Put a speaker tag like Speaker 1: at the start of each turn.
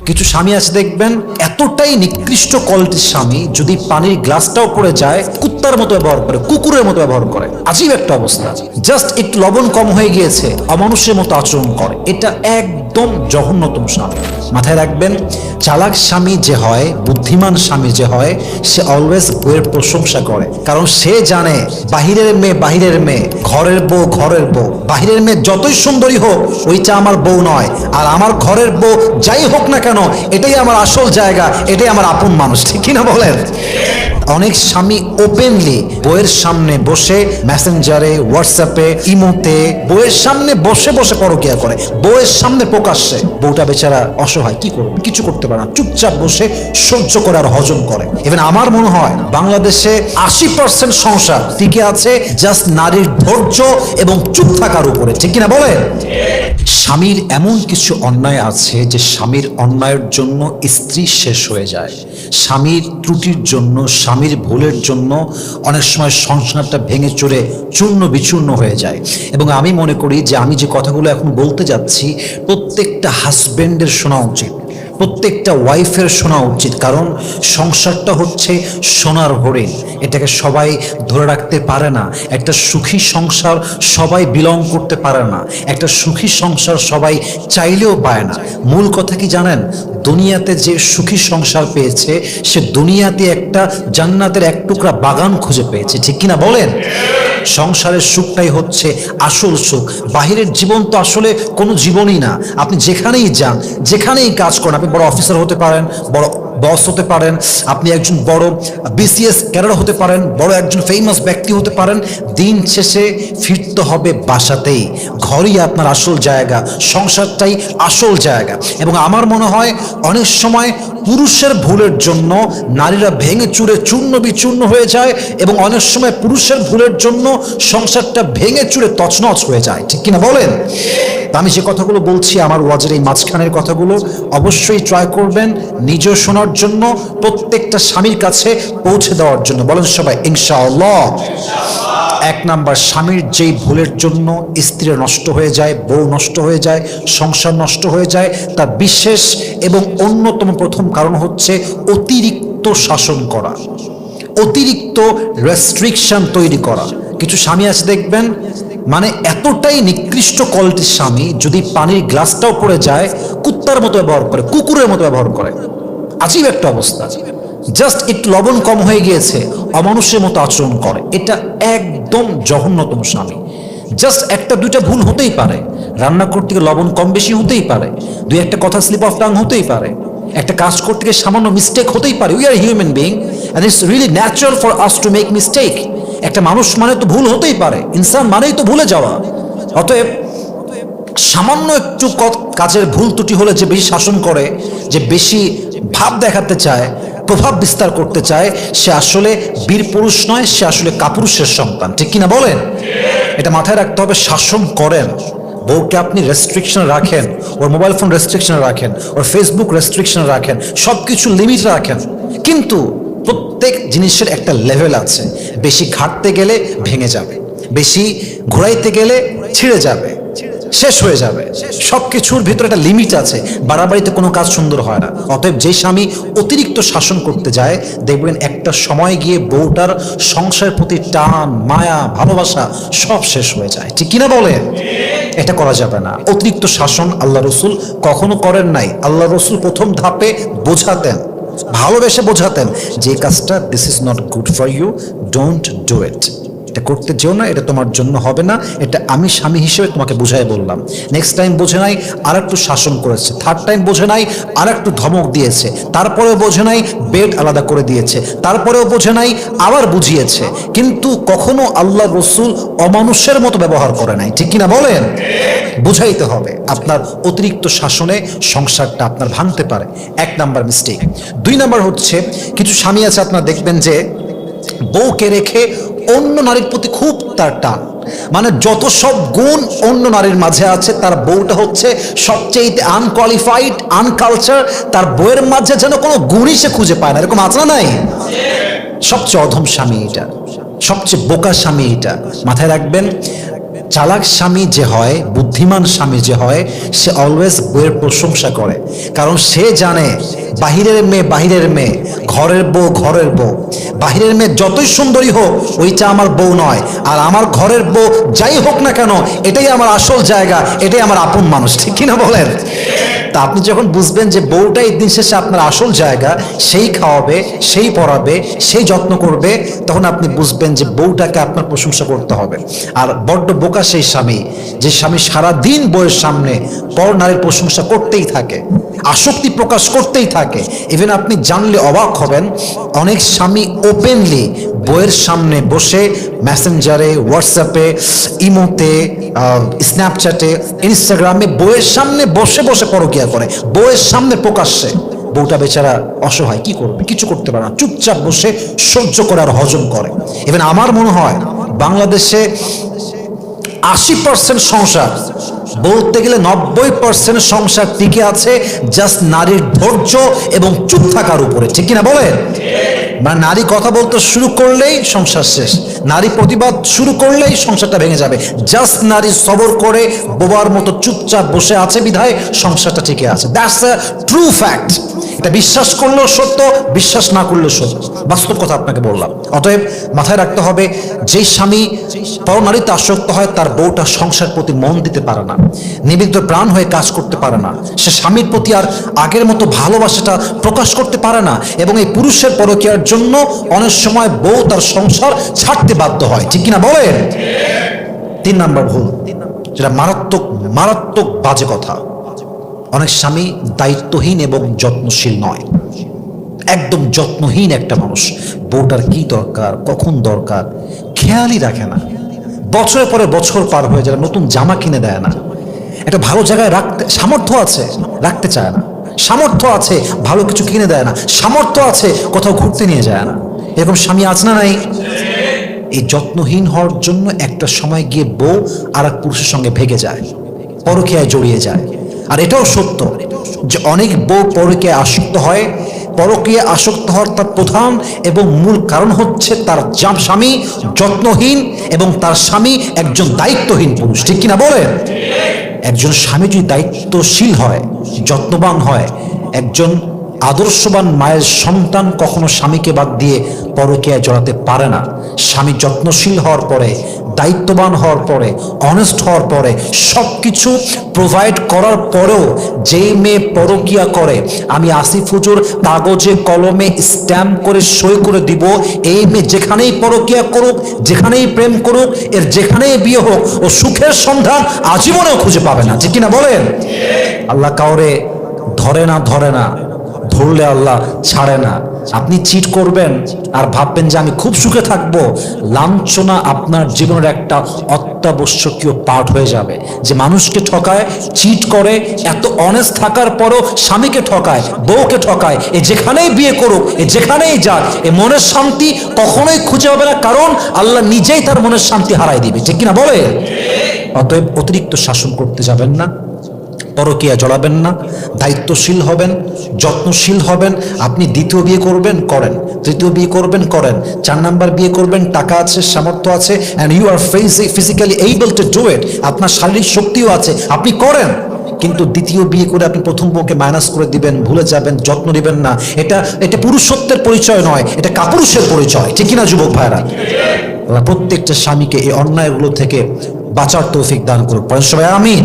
Speaker 1: কিছু স্বামী আছে দেখবেন এতটাই নিকৃষ্ট কোয়ালিটির স্বামী, যদি পানির গ্লাসটাও পড়ে যায় কুত্তার মতো ব্যবহার করে, কুকুরের মতো ব্যবহার করে। আজীব একটা অবস্থা। জাস্ট একটু লবণ কম হয়ে গিয়েছে অমানুষের মতো আচরণ করে। এটা একদম জঘন্যতম স্বামী। মাথায় রাখবেন, চালাক স্বামী যে হয়, বুদ্ধিমান স্বামী যে হয়, সে অলওয়েজ বউয়ের প্রশংসা করে। কারণ সে জানে বাহিরের মেয়ে বাহিরের মেয়ে, ঘরের বউ ঘরের বউ। বাহিরের মেয়ে যতই সুন্দরী হোক ওইটা আমার বউ নয়, আর আমার ঘরের বউ যাই হোক না কেন এটাই আমার আসল জায়গা, এটাই আমার আপন মানুষ। ঠিক কিনা বলেন? অনেক স্বামী ওপেনলি বউয়ের সামনে বসে মেসেঞ্জারে, হোয়াটসঅ্যাপে, ইমোতে বউয়ের সামনে বসে বসে পরকিয়া করে, বউয়ের সামনে প্রকাশ্যে। বউটা বেচারা অসহায়, কি করবে? কিছু করতে পারে না, চুপচাপ বসে সহ্য করে আর হজম করে। ইভেন আমার মনে হয় বাংলাদেশে 80% সংসার টিকে আছে জাস্ট নারীর ধৈর্য এবং চুপ থাকার উপরে। ঠিক কিনা বলেন? স্বামীর এমন কিছু অন্যায় আছে যে স্বামীর অন্যায়ের জন্য স্ত্রী শেষ হয়ে যায়। স্বামীর ত্রুটির জন্য, স্বামীর ভুলের জন্য অনেক সময় সংসারটা ভেঙে চুরে চূর্ণ বিচূর্ণ হয়ে যায়। এবং আমি মনে করি যে আমি যে কথাগুলো এখন বলতে যাচ্ছি প্রত্যেকটা হাজব্যান্ডের শোনা উচিত, প্রত্যেকটা ওয়াইফের শোনা উচিত। কারণ সংসারটা হচ্ছে সোনার হরিণ, এটাকে সবাই ধরে রাখতে পারে না। একটা সুখী সংসার সবাই বিলং করতে পারে না, একটা সুখী সংসার সবাই চাইলেও পায় না। মূল কথা কি জানেন? দুনিয়াতে যে সুখী সংসার পেয়েছে সে দুনিয়াতে একটা জান্নাতের এক টুকরা বাগান খুঁজে পেয়েছে। ঠিক কিনা বলেন? সংসারের সুখটাই হচ্ছে আসল সুখ। বাহিরের জীবন তো আসলে কোনো জীবনই না। আপনি যেখানেই যান, যেখানেই কাজ করেন, আপনি বড় অফিসার হতে পারেন, বড় বস হতে পারেন, আপনি একজন বড় বিসিএস ক্যাডার হতে পারেন, বড় একজন ফেমাস ব্যক্তি হতে পারেন, দিন শেষে ফিরতে হবে বাসাতেই। ঘরই আপনার আসল জায়গা, সংসারটাই আসল জায়গা। এবং আমার মনে হয় অনেক সময় পুরুষের ভুলের জন্য নারীরা ভেঙে চুরে চূর্ণ বিচূর্ণ হয়ে যায়, এবং অনেক সময় পুরুষের ভুলের জন্য সংসারটা ভেঙে চুরে তছনছ হয়ে যায়। ঠিক কিনা বলেন? আমি যে কথাগুলো বলছি আমার ওয়াজের এই মাঝখানের কথাগুলো অবশ্যই ট্রাই করবেন নিজেও শোনার জন্য, প্রত্যেকটা স্বামীর কাছে পৌঁছে দেওয়ার জন্য। বলেন সবাই ইনশাআল্লাহ। এক নাম্বার, স্বামীর যেই ভুলের জন্য স্ত্রী নষ্ট হয়ে যায়, বউ নষ্ট হয়ে যায়, সংসার নষ্ট হয়ে যায়, তার বিশেষ এবং অন্যতম প্রথম কারণ হচ্ছে অতিরিক্ত শাসন করা, অতিরিক্ত রেস্ট্রিকশন তৈরি করা। কিছু স্বামী আছে দেখবেন মানে এতটাই নিকৃষ্ট কোয়ালিটির স্বামী, যদি পানির গ্লাসটাও পড়ে যায় কুত্তার মতো ব্যবহার করে, কুকুরের মতো ব্যবহার করে। আজীব একটা অবস্থা। জাস্ট একটু লবণ কম হয়ে গিয়েছে অমানুষের মতো আচরণ করে। এটা একদম জঘন্যতম স্বামী। জাস্ট একটা দুইটা ভুল হতেই পারে, রান্না করতে গিয়ে লবণ কম বেশি হতেই পারে, দুই একটা কথা স্লিপ অফ টাং হতেই পারে, একটা কাজ করতে গিয়ে সামান্য মিস্টেক হতেই পারে। We are human being and it's really natural for us to make mistake. একটা মানুষ মানে তো ভুল হতেই পারে, ইনসান মানেই তো ভুলে যাওয়া। অতএব সামান্য একটু কাজের ভুল ত্রুটি হলে যে বেশি শাসন করে, যে বেশি ভাব দেখাতে চায়, প্রভাব বিস্তার করতে চায়, সে আসলে বীর পুরুষ নয়, সে আসলে কাপুরুষের সন্তান। ঠিক কিনা বলেন? এটা মাথায় রাখতে হবে। শাসন করেন, বউকে আপনি রেস্ট্রিকশন রাখেন, ওর মোবাইল ফোন রেস্ট্রিকশন রাখেন, ওর ফেসবুক রেস্ট্রিকশন রাখেন, সব কিছু লিমিট রাখেন, কিন্তু প্রত্যেক জিনিসের একটা লেভেল আছে। বেশি ঘাটতে গেলে ভেঙে যাবে, বেশি ঘোরাইতে গেলে ছিঁড়ে যাবে, শেষ হয়ে যাবে। সবকিছুর ভিতরে একটা লিমিট আছে, বাড়াবাড়িতে কোনো কাজ সুন্দর হয় না। অতএব যে স্বামী অতিরিক্ত শাসন করতে যায় দেখবেন একটা সময় গিয়ে বউটার সংসারের প্রতি টান, মায়া, ভালোবাসা সব শেষ হয়ে যায়। ঠিক কিনা বলে? এটা করা যাবে না। অতিরিক্ত শাসন আল্লাহ রসুল কখনো করেন নাই। আল্লাহ রসুল প্রথম ধাপে বোঝাতেন, ভালোবেসে বোঝাতেন যে কাজটা this is not good for you, don't do it, এটা করতে যেও না, এটা তোমার জন্য হবে না, এটা আমি স্বামী হিসেবে তোমাকে বুঝাই বললাম। নেক্সট টাইম বোঝে নাই, আর একটু শাসন করেছে। থার্ড টাইম বোঝে নাই, আর একটু ধমক দিয়েছে। তারপরেও বোঝে নাই, বেড আলাদা করে দিয়েছে। তারপরেও বোঝে নাই, আবার বুঝিয়েছে। কিন্তু কখনো আল্লাহ রসুল অমানুষের মতো ব্যবহার করে নাই। ঠিক কিনা বলেন? বুঝাইতে হবে। আপনার অতিরিক্ত শাসনে সংসারটা আপনার ভাঙতে পারে। এক নাম্বার মিস্টেক। দুই নাম্বার হচ্ছে কিছু স্বামী আছে আপনারা দেখবেন যে বউকে রেখে অন্য নারীর প্রতি খুব তার টান। মানে যত সব গুণ অন্য নারীর মাঝে আছে তার বউটা হচ্ছে সবচেয়ে আনকোয়ালিফাইড, আনকালচার। তার বউয়ের মাঝে যেন কোনো গুণই সে খুঁজে পায় না। এরকম আছে না নাই? সবচেয়ে অধম স্বামী এটা, সবচেয়ে বোকা স্বামী এটা। মাথায় রাখবেন, চালাক স্বামী যে হয়, বুদ্ধিমান স্বামী যে হয়, সে অলওয়েজ বউয়ের প্রশংসা করে। কারণ সে জানে বাহিরের মেয়ে বাহিরের মেয়ে, ঘরের বউ ঘরের বউ। বাহিরের মেয়ে যতই সুন্দরী হোক, ওইটা আমার বউ নয়। আর আমার ঘরের বউ যাই হোক না কেন, এটাই আমার আসল জায়গা, এটাই আমার আপন মানুষ। ঠিক কিনা বলেন? তা আপনি যখন বুঝবেন যে বউটাই দিন শেষে আপনার আসল জায়গা, সেই খাওয়াবে, সেই পড়াবে, সেই যত্ন করবে, তখন আপনি বুঝবেন যে বউটাকে আপনার প্রশংসা করতে হবে। আর বড্ড বোকা সেই স্বামী, যে স্বামী সারাদিন বউয়ের সামনে পর নারীর প্রশংসা করতেই থাকে, আসক্তি প্রকাশ করতেই থাকে। ইভেন আপনি জানলে অবাক হবেন, অনেক স্বামী ওপেনলি বউয়ের সামনে বসে মেসেঞ্জারে, হোয়াটসঅ্যাপে, ইমোতে, স্ন্যাপচ্যাটে, ইনস্টাগ্রামে বউয়ের সামনে বসে বসে পরকীয়া করে, বউয়ের সামনে প্রকাশ্যে। বউটা বেচারা অসহায়, কি করবে? কিছু করতে পারে না, চুপচাপ বসে সহ্য করে আর হজম করে। ইভেন আমার মনে হয় বাংলাদেশে 80% সংসার, বলতে গেলে 90% সংসার টিকে আছে জাস্ট নারীর ধৈর্য এবং চুপ থাকার উপরে। ঠিক কিনা বলেন? মানে নারী কথা বলতে শুরু করলেই সংসার শেষ, নারী প্রতিবাদ শুরু করলেই সংসারটা ভেঙে যাবে। জাস্ট নারী সবর করে বোবার মতো চুপচাপ বসে আছে বিধায় সংসারটা টিকে আছে। That's a true fact. এটা বিশ্বাস করলেও সত্য, বিশ্বাস না করলেও সত্য, বাস্তব কথা আপনাকে বললাম। অতএব মাথায় রাখতে হবে, যেই স্বামী পরনারীতে আসক্ত হয়, তার বউটা সংসার প্রতি মন দিতে পারে না, নিবেদিত প্রাণ হয়ে কাজ করতে পারে না, সে স্বামীর প্রতি আর আগের মতো ভালোবাসাটা প্রকাশ করতে পারে না। এবং এই পুরুষের পরকীয়ার জন্য অনেক সময় বউ তার সংসার ছাড়তে বাধ্য হয়। ঠিক কিনা বলেন? 3 নাম্বার ভুল, যেটা মারাত্মক মারাত্মক বাজে কথা, অনেক স্বামী দায়িত্বহীন এবং যত্নশীল নয়। একদম যত্নহীন একটা মানুষ, বউটার কি দরকার, কখন দরকার খেয়ালই রাখে না। বছরের পরে বছর পার হয়ে যায়, নতুন জামা কিনে দেয় না। একটা ভালো জায়গায় রাখতে সামর্থ্য আছে, রাখতে চায় না। সামর্থ্য আছে, ভালো কিছু কিনে দেয় না। সামর্থ্য আছে, কোথাও ঘুরতে নিয়ে যায় না। এরকম স্বামী আছে না নাই? এই যত্নহীন হওয়ার জন্য একটা সময় গিয়ে বউ আর এক পুরুষের সঙ্গে ভেগে যায়, পরকীয়ায় জড়িয়ে যায়। আর এটাও সত্য যে অনেক বউ পরকীয়ায় আসক্ত হয়। পরকীয়ায় আসক্ত হওয়ার তার প্রধান এবং মূল কারণ হচ্ছে তার স্বামী যত্নহীন এবং তার স্বামী একজন দায়িত্বহীন পুরুষ। ঠিক কিনা বলেন? একজন স্বামী যদি দায়িত্বশীল হয়, যত্নবান হয়, একজন আদর্শবান মায়ের সন্তান কখনো স্বামীকে বাদ দিয়ে পরকীয়ায় জড়াতে পারে না। স্বামী যত্নশীল হওয়ার পরে, দায়িত্ববান হওয়ার পরে, অনেস্ট হওয়ার পরে, সব কিছু প্রোভাইড করার পরেও যেই মেয়ে পরকীয়া করে, আমি আসিফ হুজুর কাগজে কলমে স্ট্যাম্প করে সই করে দিব, এই মেয়ে যেখানেই পরকীয়া করুক, যেখানেই প্রেম করুক, এর যেখানেই বিয়ে হোক, ও সুখের সন্ধান আজীবনেও খুঁজে পাবে না। ঠিক কিনা বলেন? আল্লাহ কাউরে ধরে না, ধরলে আল্লাহ ছাড়ে না। আপনি চিট করবেন আর ভাববেন যে আমি খুব সুখে থাকবো, লাঞ্ছনা আপনার জীবনের একটা অত্যাবশ্যকীয় পার্ট হয়ে যাবে। যে মানুষকে ঠকায়, চিট করে, এত অনেস্ট থাকার পরও স্বামীকে ঠকায়, বউকে ঠকায়, এ যেখানেই বিয়ে করুক, এ যেখানেই যাক, এ মনের শান্তি কখনোই খুঁজে পাবে না, কারণ আল্লাহ নিজেই তার মনের শান্তি হারাই দিবে। ঠিক কিনা বলে? অতএব অতিরিক্ত শাসন করতে যাবেন না, পরকীয়া জড়াবেন না, দায়িত্বশীল হবেন, যত্নশীল হবেন। আপনি দ্বিতীয় বিয়ে করবেন, করেন। তৃতীয় বিয়ে করবেন, করেন। 4 নাম্বার বিয়ে করবেন, টাকা আছে, সামর্থ্য আছে, and you are physically able to do it, আপনার শারীরিক শক্তিও আছে, আপনি করেন। কিন্তু দ্বিতীয় বিয়ে করে আপনি প্রথম বউকে মাইনাস করে দিবেন, ভুলে যাবেন, যত্ন নেবেন না, এটা পুরুষত্বের পরিচয় নয়, এটা কাপুরুষের পরিচয়। ঠিক কিনা যুবক ভাইরা? প্রত্যেকটা স্বামীকে এই অন্যায়গুলো থেকে বাঁচার তৌফিক দান করুক। সবাই আমিন।